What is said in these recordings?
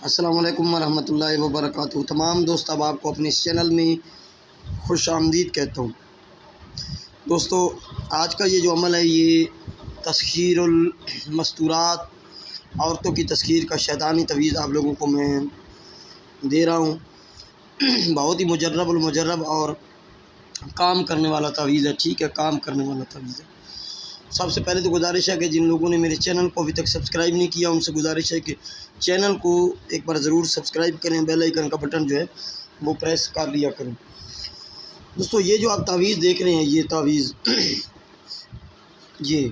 السلام علیکم ورحمۃ اللہ وبرکاتہ۔ تمام دوست اب آپ کو اپنے اس چینل میں خوش آمدید کہتا ہوں۔ دوستو، آج کا یہ جو عمل ہے یہ تسخیر المستورات، عورتوں کی تسخیر کا شیطانی تویز آپ لوگوں کو میں دے رہا ہوں۔ بہت ہی مجرب اور کام کرنے والا تویز ہے، ٹھیک ہے، کام کرنے والا تویز ہے۔ سب سے پہلے تو گزارش ہے کہ جن لوگوں نے میرے چینل کو ابھی تک سبسکرائب نہیں کیا ان سے گزارش ہے کہ چینل کو ایک بار ضرور سبسکرائب کریں، بیل آئیکن کا بٹن جو ہے وہ پریس کر لیا کریں۔ دوستو، یہ جو آپ تعویذ دیکھ رہے ہیں، یہ تعویذ یہ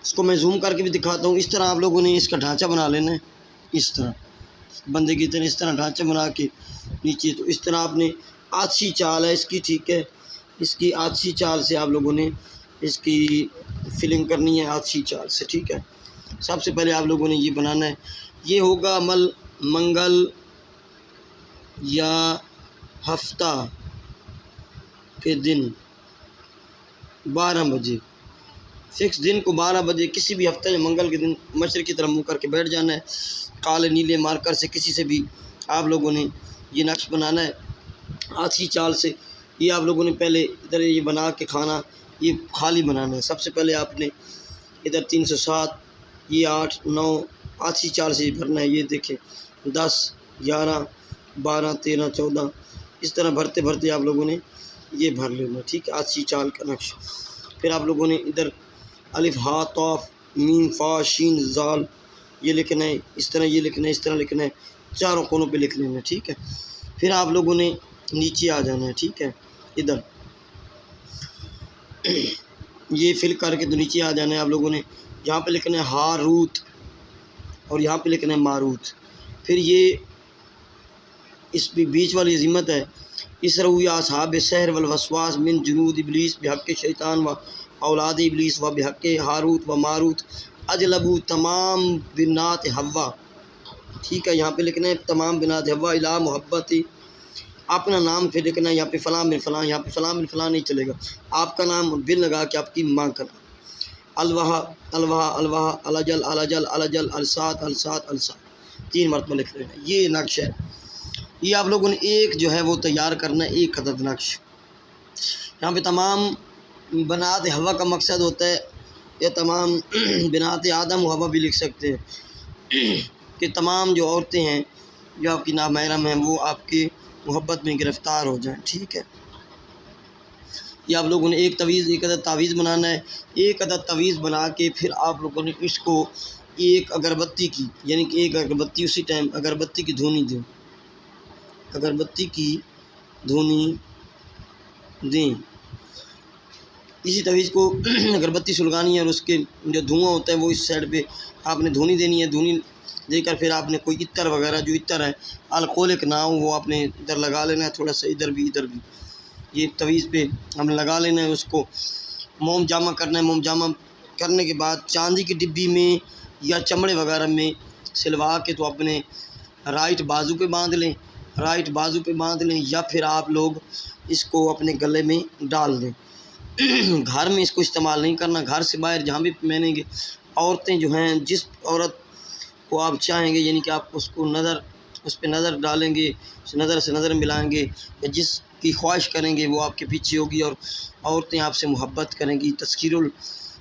اس کو میں زوم کر کے بھی دکھاتا ہوں۔ اس طرح آپ لوگوں نے اس کا ڈھانچہ بنا لینا ہے، اس طرح بندے کی طرح اس طرح ڈھانچہ بنا کے نیچے، تو اس طرح آپ نے آتشی چال ہے اس کی، ٹھیک ہے، اس کی آتشی چال سے آپ لوگوں نے اس کی فلنگ کرنی ہے، آتشی چال سے، ٹھیک ہے۔ سب سے پہلے آپ لوگوں نے یہ بنانا ہے۔ یہ ہوگا عمل منگل یا ہفتہ کے دن 12 بجے، فکس دن کو 12 بجے کسی بھی ہفتہ یا منگل کے دن مشرق کی طرف منہ کر کے بیٹھ جانا ہے۔ کالے نیلے مارکر سے کسی سے بھی آپ لوگوں نے یہ نقش بنانا ہے آتشی چال سے۔ یہ آپ لوگوں نے پہلے ادھر یہ بنا کے کھانا، یہ خالی بنانا ہے۔ سب سے پہلے آپ نے ادھر 307، یہ 8 9 آتشی چال سے بھرنا ہے۔ یہ دیکھیں 10 11 12 13 14 اس طرح بھرتے بھرتے آپ لوگوں نے یہ بھر لینا، ٹھیک ہے، آتشی چال کا نقش۔ پھر آپ لوگوں نے ادھر الف ہا طاف میم فا شین زال یہ لکھنا ہے، اس طرح یہ لکھنا ہے، اس طرح لکھنا ہے، چاروں کونوں پہ لکھ لینا ہے، ٹھیک ہے۔ پھر آپ لوگوں نے نیچے آ جانا ہے، ٹھیک ہے، ادھر یہ فل کر کے تو نیچے آ جانا ہے۔ آپ لوگوں نے یہاں پہ لکھنا ہے ہاروت اور یہاں پہ لکھنا ہے ماروت۔ پھر یہ اس بیچ والی عظمت ہے، اسرو یا اصحاب السحر والوسواس من جنود ابلیس بحق شیطان و اولاد ابلیس و بحق ہاروت و ماروت اجلبو تمام بنات حوا، ٹھیک ہے، یہاں پہ لکھنا ہے تمام بنات حوا الہ محبت، اپنا نام پھر لکھنا ہے، یہاں پہ فلاں بن فلاں، یہاں پہ فلاں بن فلاں نہیں چلے گا، آپ کا نام بن لگا کے آپ کی ماں کا نام، الوہا الوہا الوہا الجل الجل الجل السات السات السات 3 مرتبہ لکھ لینا۔ یہ نقش ہے، یہ آپ لوگوں نے ایک جو ہے وہ تیار کرنا ہے، ایک عدد نقش۔ یہاں پہ تمام بنات حوا کا مقصد ہوتا ہے، یا تمام بنات آدم و حوا بھی لکھ سکتے ہیں کہ تمام جو عورتیں ہیں جو آپ کی نامحرم ہیں وہ آپ کی محبت میں گرفتار ہو جائیں، ٹھیک ہے۔ یہ آپ لوگوں نے ایک تویز، ایک عدد تعویذ بنانا ہے۔ ایک عدد تعویذ بنا کے پھر آپ لوگوں نے اس کو ایک اگربتی کی، یعنی کہ ایک اگربتی اسی ٹائم اگربتی کی دھونی دیں، اگربتی کی دھونی دیں، اسی تویز کو اگربتی سلگانی ہے اور اس کے جو دھواں ہوتا ہے وہ اس سائڈ پہ آپ نے دھونی دینی ہے۔ دھونی دے کر پھر آپ نے کوئی عطر وغیرہ جو عطر ہے الکولک نہ ہو وہ آپ نے ادھر لگا لینا ہے، تھوڑا سا ادھر بھی ادھر بھی، یہ تویز پہ ہم نے لگا لینا ہے۔ اس کو موم جامع کرنا ہے۔ موم جامع کرنے کے بعد چاندی کی ڈبی میں یا چمڑے وغیرہ میں سلوا کے تو اپنے رائٹ بازو پہ باندھ لیں، رائٹ بازو پہ باندھ لیں، یا پھر آپ لوگ اس کو اپنے گلے میں ڈال دیں۔ گھر میں اس کو استعمال نہیں کرنا، گھر سے باہر جہاں بھی پہنیں گے عورتیں جو ہیں، جس عورت کو آپ چاہیں گے، یعنی کہ آپ اس پہ نظر ڈالیں گے، اس نظر سے نظر ملائیں گے، یا جس کی خواہش کریں گے وہ آپ کے پیچھے ہوگی اور عورتیں آپ سے محبت کریں گی۔ تسخیر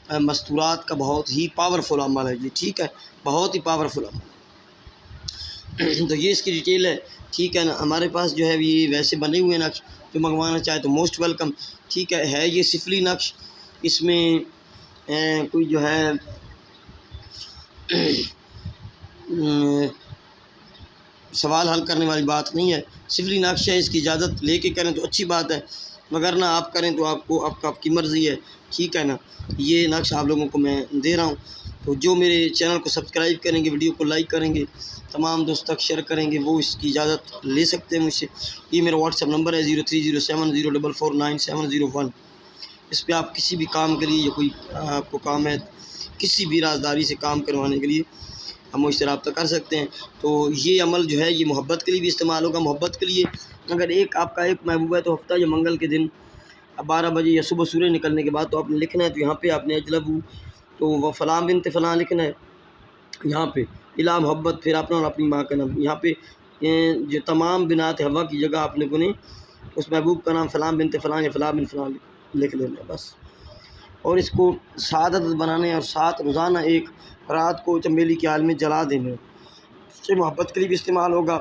المستورات کا بہت ہی پاورفل عمل ہے یہ، ٹھیک ہے، بہت ہی پاورفل عمل۔ تو یہ اس کی ڈیٹیل ہے، ٹھیک ہے نا۔ ہمارے پاس جو ہے یہ ویسے بنے ہوئے نقش، جو منگوانا چاہے تو موسٹ ویلکم، ٹھیک ہے یہ سفلی نقش، اس میں کوئی جو ہے سوال حل کرنے والی بات نہیں ہے، سفلی نقش ہے، اس کی اجازت لے کے کریں تو اچھی بات ہے، مگر نہ آپ کریں تو آپ کی مرضی ہے، ٹھیک ہے نا۔ یہ نقش آپ لوگوں کو میں دے رہا ہوں، تو جو میرے چینل کو سبسکرائب کریں گے، ویڈیو کو لائک کریں گے، تمام دوست تک شیئر کریں گے، وہ اس کی اجازت لے سکتے ہیں مجھ سے۔ یہ میرا واٹس ایپ نمبر ہے 0307049701، اس پہ آپ کسی بھی کام کے لیے یا کوئی آپ کو کام ہے کسی بھی رازداری سے کام کروانے کے لیے ہم مجھ سے رابطہ کر سکتے ہیں۔ تو یہ عمل جو ہے یہ محبت کے لیے بھی استعمال ہوگا۔ محبت کے لیے اگر آپ کا ایک محبوب ہے تو ہفتہ یا منگل کے دن 12 بجے یا صبح سورج نکلنے کے بعد تو آپ نے لکھنا ہے، تو یہاں پہ آپ نے اجلبو تو وہ فلاں بنت فلاں لکھنا ہے یہاں پہ، الا محبت، پھر اپنا اور اپنی ماں کا نام. یہاں پہ جو تمام بنات حوا کی جگہ آپ لوگوں نے اس محبوب کا نام فلاں بنت فلاں یا فلاں بن فلاں لکھ لینا ہے بس. اور اس کو 7 عدد بنانے اور 7 روزانہ ایک رات کو چمیلی کے حال میں جلا دینے. اس سے محبت کے لیے بھی استعمال ہوگا.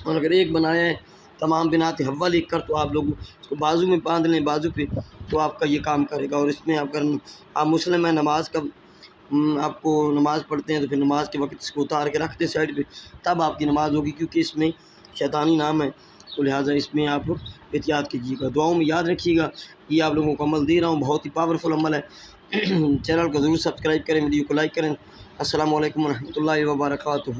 اور اگر ایک بنایا ہے تمام بنات حوا لکھ کر تو آپ لوگ اس کو بازو میں باندھ لیں، بازو پہ، تو آپ کا یہ کام کرے گا. اور اس میں اگر آپ مسلم ہیں، نماز کا آپ کو نماز پڑھتے ہیں تو پھر نماز کے وقت اس کو اتار کے رکھتے سائڈ پہ، تب آپ کی نماز ہوگی، کیونکہ اس میں شیطانی نام ہے، تو لہٰذا اس میں آپ احتیاط کیجیے گا. دعاؤں میں یاد رکھیے گا. یہ آپ لوگوں کو عمل دے رہا ہوں، بہت ہی پاورفل عمل ہے. چینل کو ضرور سبسکرائب کریں، ویڈیو کو لائک کریں. السلام علیکم ورحمۃ اللہ وبرکاتہ.